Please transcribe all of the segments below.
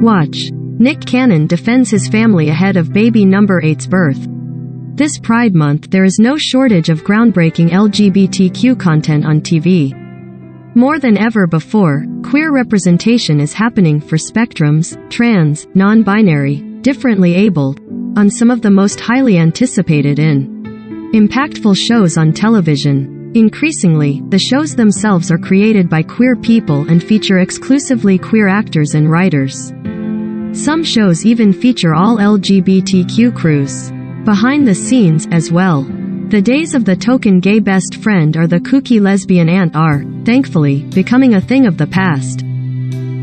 Watch. Nick Cannon defends his family ahead of baby number 8's birth. This Pride Month there is no shortage of groundbreaking LGBTQ content on TV. More than ever before, queer representation is happening for spectrums, trans, non-binary, differently abled, on some of the most highly anticipated and impactful shows on television. Increasingly, the shows themselves are created by queer people and feature exclusively queer actors and writers. Some shows even feature all LGBTQ crews behind the scenes as well. The days of the token gay best friend or the kooky lesbian aunt are, thankfully, becoming a thing of the past.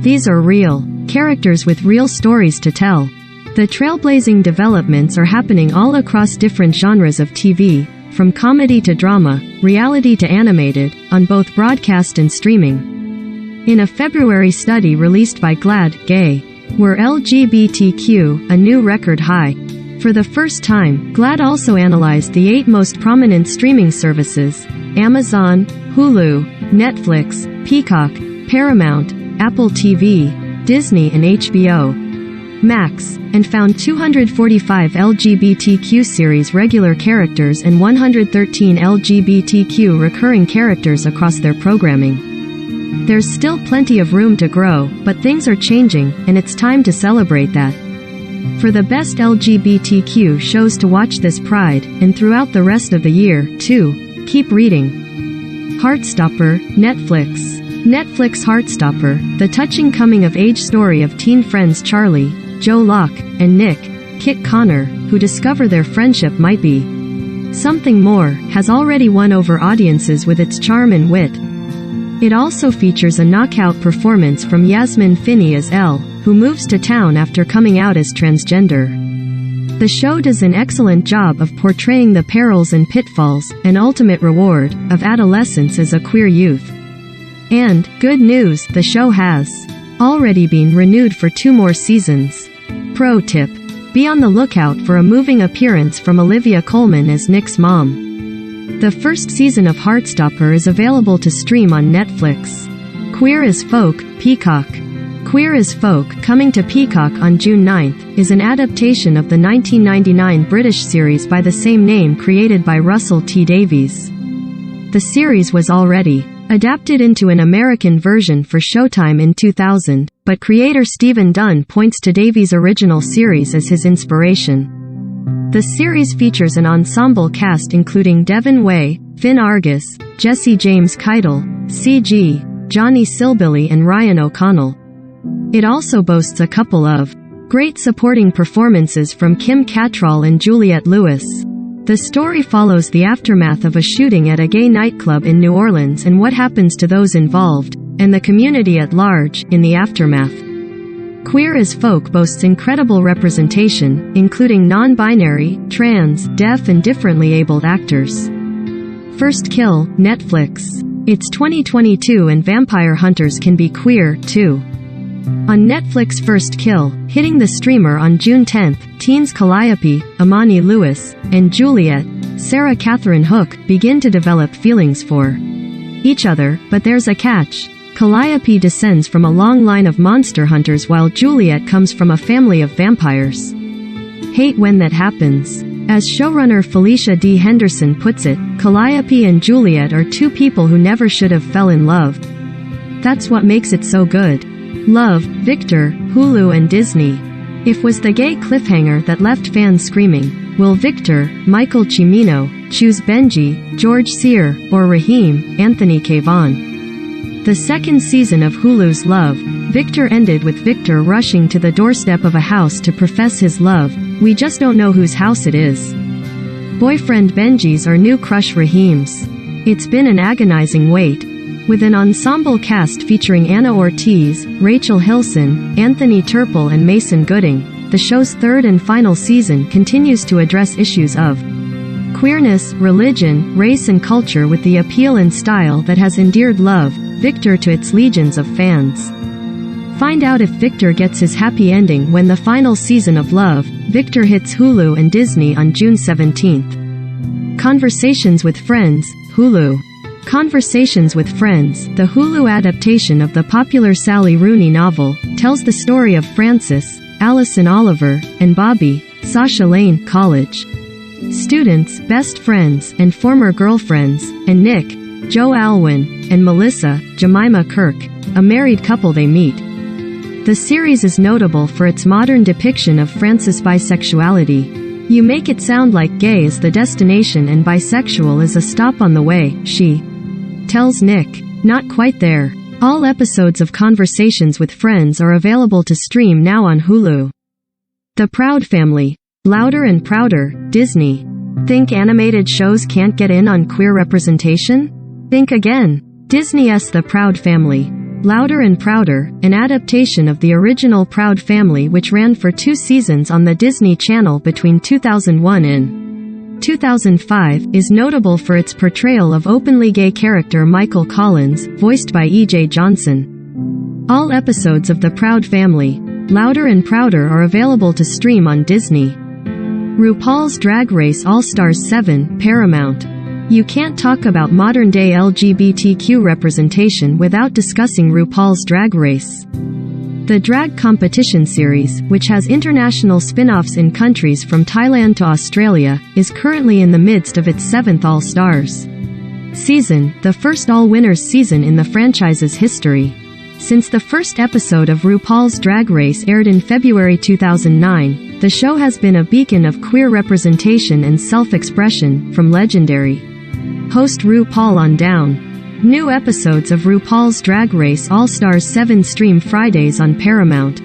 These are real characters with real stories to tell. The trailblazing developments are happening all across different genres of TV, from comedy to drama, reality to animated, on both broadcast and streaming. In a February study released by GLAAD, Gay were LGBTQ, a new record high. For the first time, GLAAD also analyzed the 8 most prominent streaming services: Amazon, Hulu, Netflix, Peacock, Paramount, Apple TV, Disney and HBO Max, and found 245 LGBTQ series regular characters and 113 LGBTQ recurring characters across their programming. There's still plenty of room to grow, but things are changing, and it's time to celebrate that. For the best LGBTQ shows to watch this Pride, and throughout the rest of the year, too, keep reading. Heartstopper, Netflix. Netflix Heartstopper, the touching coming-of-age story of teen friends Charlie, Joe Locke, and Nick, Kit Connor, who discover their friendship might be something more, has already won over audiences with its charm and wit. It also features a knockout performance from Yasmin Finney as Elle, who moves to town after coming out as transgender. The show does an excellent job of portraying the perils and pitfalls, and ultimate reward, of adolescence as a queer youth. And, good news, the show has already been renewed for 2 more seasons. Pro tip: be on the lookout for a moving appearance from Olivia Colman as Nick's mom. The first season of Heartstopper is available to stream on Netflix. Queer as Folk, Peacock. Queer as Folk, coming to Peacock on June 9th, is an adaptation of the 1999 British series by the same name created by Russell T Davies. The series was already adapted into an American version for Showtime in 2000, but creator Stephen Dunn points to Davies' original series as his inspiration. The series features an ensemble cast including Devon Way, Finn Argus, Jesse James Keitel, C.G., Johnny Silbilly and Ryan O'Connell. It also boasts a couple of great supporting performances from Kim Cattrall and Juliette Lewis. The story follows the aftermath of a shooting at a gay nightclub in New Orleans and what happens to those involved, and the community at large, in the aftermath. Queer as Folk boasts incredible representation, including non-binary, trans, deaf and differently abled actors. First Kill, Netflix. It's 2022 and vampire hunters can be queer, too. On Netflix First Kill, hitting the streamer on June 10th, teens Calliope, Amani Lewis, and Juliet, Sarah Catherine Hook, begin to develop feelings for each other, but there's a catch. Calliope descends from a long line of monster hunters while Juliet comes from a family of vampires. Hate when that happens. As showrunner Felicia D. Henderson puts it, Calliope and Juliet are 2 people who never should have fell in love. That's what makes it so good. Love, Victor, Hulu and Disney. If was the gay cliffhanger that left fans screaming, will Victor, Michael Cimino, choose Benji, George Sear, or Raheem, Anthony Cavon? The second season of Hulu's Love, Victor ended with Victor rushing to the doorstep of a house to profess his love. We just don't know whose house it is. Boyfriend Benji's or new crush Raheem's. It's been an agonizing wait. With an ensemble cast featuring Anna Ortiz, Rachel Hilson, Anthony Turple and Mason Gooding, the show's 3rd and final season continues to address issues of queerness, religion, race and culture with the appeal and style that has endeared Love, Victor to its legions of fans. Find out if Victor gets his happy ending when the final season of Love, Victor hits Hulu and Disney on June 17th. Conversations with Friends, Hulu. Conversations with Friends, the Hulu adaptation of the popular Sally Rooney novel, tells the story of Frances, Allison Oliver, and Bobby, Sasha Lane, college students, best friends, and former girlfriends, and Nick, Joe Alwyn, and Melissa, Jemima Kirk, a married couple they meet. The series is notable for its modern depiction of Frances' bisexuality. "You make it sound like gay is the destination and bisexual is a stop on the way," she tells Nick. Not quite there. All episodes of Conversations with Friends are available to stream now on Hulu. The Proud Family. Louder and Prouder, Disney. Think animated shows can't get in on queer representation? Think again. Disney's The Proud Family. Louder and Prouder, an adaptation of the original Proud Family which ran for 2 seasons on the Disney Channel between 2001 and 2005, is notable for its portrayal of openly gay character Michael Collins, voiced by E.J. Johnson. All episodes of The Proud Family, Louder and Prouder are available to stream on Disney. RuPaul's Drag Race All-Stars 7, Paramount. You can't talk about modern-day LGBTQ representation without discussing RuPaul's Drag Race. The drag competition series, which has international spin-offs in countries from Thailand to Australia, is currently in the midst of its 7th All-Stars season, the first all-winners season in the franchise's history. Since the first episode of RuPaul's Drag Race aired in February 2009, the show has been a beacon of queer representation and self-expression, from legendary host RuPaul on down. New episodes of RuPaul's Drag Race All-Stars 7 stream Fridays on Paramount.